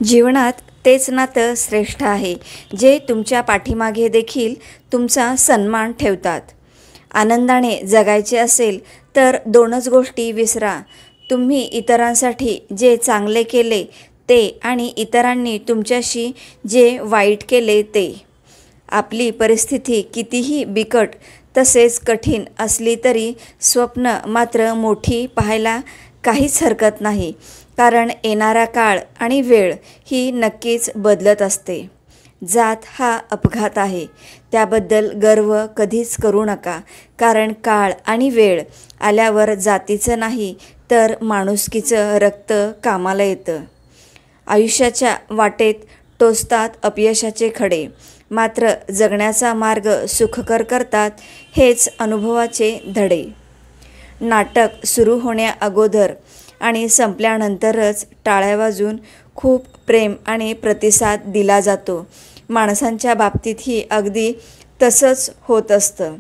जीवनात तेच नातं श्रेष्ठ आहे जे तुमच्या पाठीमागे देखील तुमचा सन्मान ठेवतात. आनंदाने जगायचे असेल तर दोनच गोष्टी विसरा. तुम्ही इतरांसाठी जे चांगले केले ते आणि इतरांनी तुमच्याशी जे वाईट केले ते. आपली परिस्थिती कितीही बिकट तसेच कठीण असली तरी स्वप्न मात्र मोठी पाहायला काहीच हरकत नाही. कारण येणारा काळ आणि वेळ ही नक्कीच बदलत असते. जात हा अपघात आहे त्याबद्दल गर्व कधीच करू नका. कारण काळ आणि वेळ आल्यावर जातीचं नाही तर माणुसकीचं रक्त कामाला येतं. आयुष्याच्या वाटेत टोचतात अपयशाचे खडे, मात्र जगण्याचा मार्ग सुखकर करतात हेच अनुभवाचे धडे. नाटक सुरू होण्या अगोदर आणि संपल्यानंतरच टाळ्या वाजून खूप प्रेम आणि प्रतिसाद दिला जातो. माणसांच्या बाबतीतही अगदी तसंच होत असतं.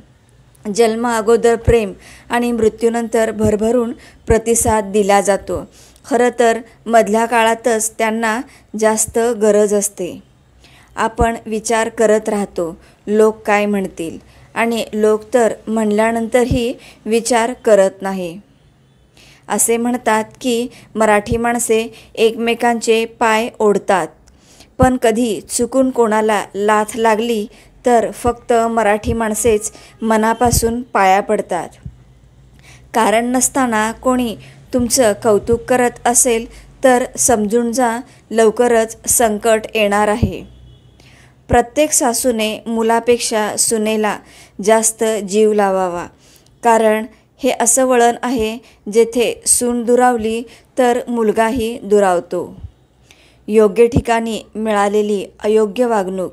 जन्मा अगोदर प्रेम आणि मृत्यूनंतर भरभरून प्रतिसाद दिला जातो. खरं तर मधल्या काळातच त्यांना जास्त गरज असते. आपण विचार करत राहतो लोक काय म्हणतील, आणि लोक तर म्हणल्यानंतरही विचार करत नाही. असे म्हणतात की मराठी माणसे एकमेकांचे पाय ओढतात, पण कधी चुकून कोणाला लाथ लागली तर फक्त मराठी माणसेच मनापासून पाया पडतात. कारण नसताना कोणी तुमचं कौतुक करत असेल तर समजून जा, लवकरच संकट येणार आहे. प्रत्येक सासूने मुलापेक्षा सुनेला जास्त जीव लावावा. कारण हे असं वळण आहे जेथे सून दुरावली तर मुलगाही दुरावतो. योग्य ठिकाणी मिळालेली अयोग्य वागणूक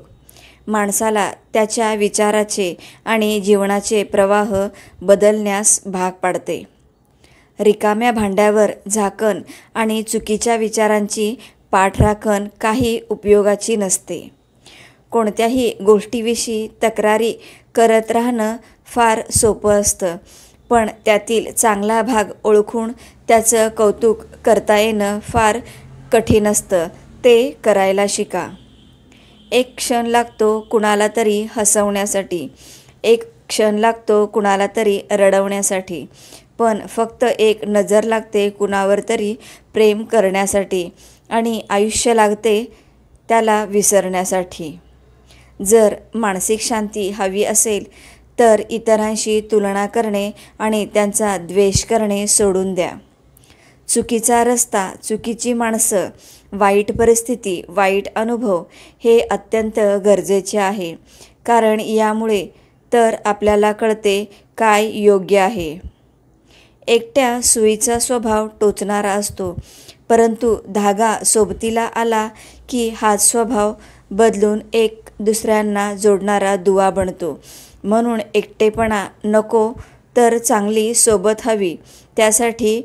माणसाला त्याच्या विचाराचे आणि जीवनाचे प्रवाह बदलण्यास भाग पाडते. रिकाम्या भांड्यावर झाकण आणि चुकीच्या विचारांची पाठराखण काही उपयोगाची नसते. कोणत्याही गोष्टीविषयी तक्रारी करत राहणं फार सोपं असतं, पण त्यातील चांगला भाग ओळखून त्याचं कौतुक करता येणं फार कठीण असतं. ते करायला शिका. एक क्षण लागतो कुणाला तरी हसवण्यासाठी, एक क्षण लागतो कुणाला तरी रडवण्यासाठी, पण फक्त एक नजर लागते कुणावर तरी प्रेम करण्यासाठी, आणि आयुष्य लागते त्याला विसरण्यासाठी. जर मानसिक शांती हवी असेल तर इतरांशी तुलना करणे आणि त्यांचा द्वेष करणे सोडून द्या. चुकीचा रस्ता, चुकीची माणसं, वाईट परिस्थिती, वाईट अनुभव हे अत्यंत गरजेचे आहे. कारण यामुळे तर आपल्याला कळते काय योग्य आहे. एकट्या सुईचा स्वभाव टोचणारा असतो, परंतु धागा सोबतीला आला की हाच स्वभाव बदलून एक दुसऱ्यांना जोडणारा दुवा बनतो. म्हणून एकटेपणा नको तर चांगली सोबत हवी. त्यासाठी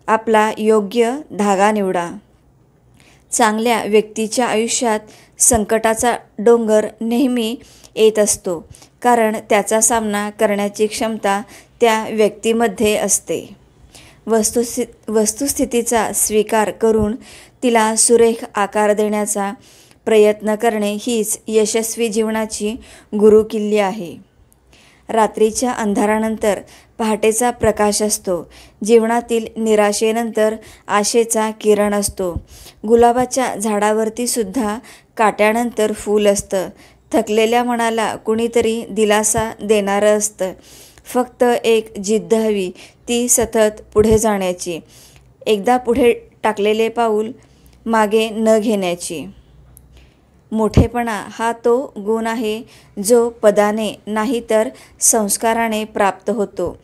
आपला योग्य धागा निवडा. चांगल्या व्यक्तीच्या आयुष्यात संकटाचा डोंगर नेहमी येत असतो, कारण त्याचा सामना करण्याची क्षमता त्या व्यक्तीमध्ये असते. वस्तुस्थितीचा स्वीकार करून तिला सुरेख आकार देण्याचा प्रयत्न करणे हीच यशस्वी जीवनाची गुरुकिल्ली आहे. रात्रीच्या अंधारानंतर पहाटेचा प्रकाश असतो. जीवनातील निराशेनंतर आशेचा किरण असतो. गुलाबाच्या झाडावरती सुद्धा काट्यानंतर फूल असतं. थकलेल्या मनाला कुणीतरी दिलासा देणारं असतं. फक्त एक जिद्द हवी, ती सतत पुढे जाण्याची, एकदा पुढे टाकलेले पाऊल मागे न घेण्याची. मोठेपणा हा तो गुण आहे जो पदाने नाही तर संस्काराने प्राप्त होतो.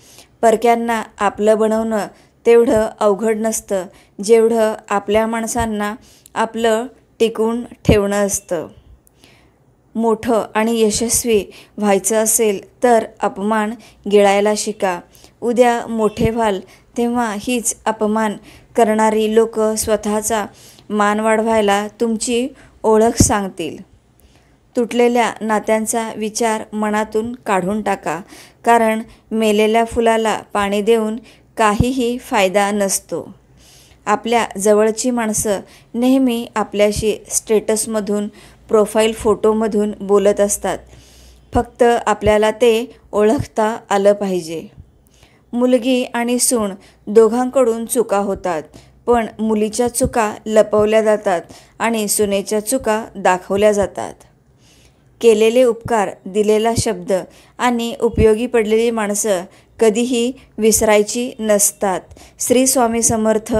परक्यांना आपलं बनवणं तेवढं अवघड नसतं जेवढं आपल्या माणसांना आपलं टिकवून ठेवणं असतं. मोठं आणि यशस्वी व्हायचं असेल तर अपमान गिळायला शिका. उद्या मोठे व्हाल तेव्हा हीच अपमान करणारी लोक स्वतःचा मान वाढवायला तुमची ओळख सांगतील. तुटलेल्या नात्यांचा विचार मनातून काढून टाका. कारण मेलेल्या फुलाला पाणी देऊन काहीही फायदा नसतो. आपल्या जवळची माणसं नेहमी आपल्याशी स्टेटसमधून, प्रोफाईल फोटोमधून बोलत असतात. फक्त आपल्याला ते ओळखता आलं पाहिजे. मुलगी आणि सून दोघांकडून चुका होतात, पण मुलीच्या चुका लपवल्या जातात आणि सुनेच्या चुका दाखवल्या जातात. केलेले उपकार, दिलेला शब्द आणि उपयोगी पडलेली माणसं कधीही विसरायची नसतात. श्री स्वामी समर्थ.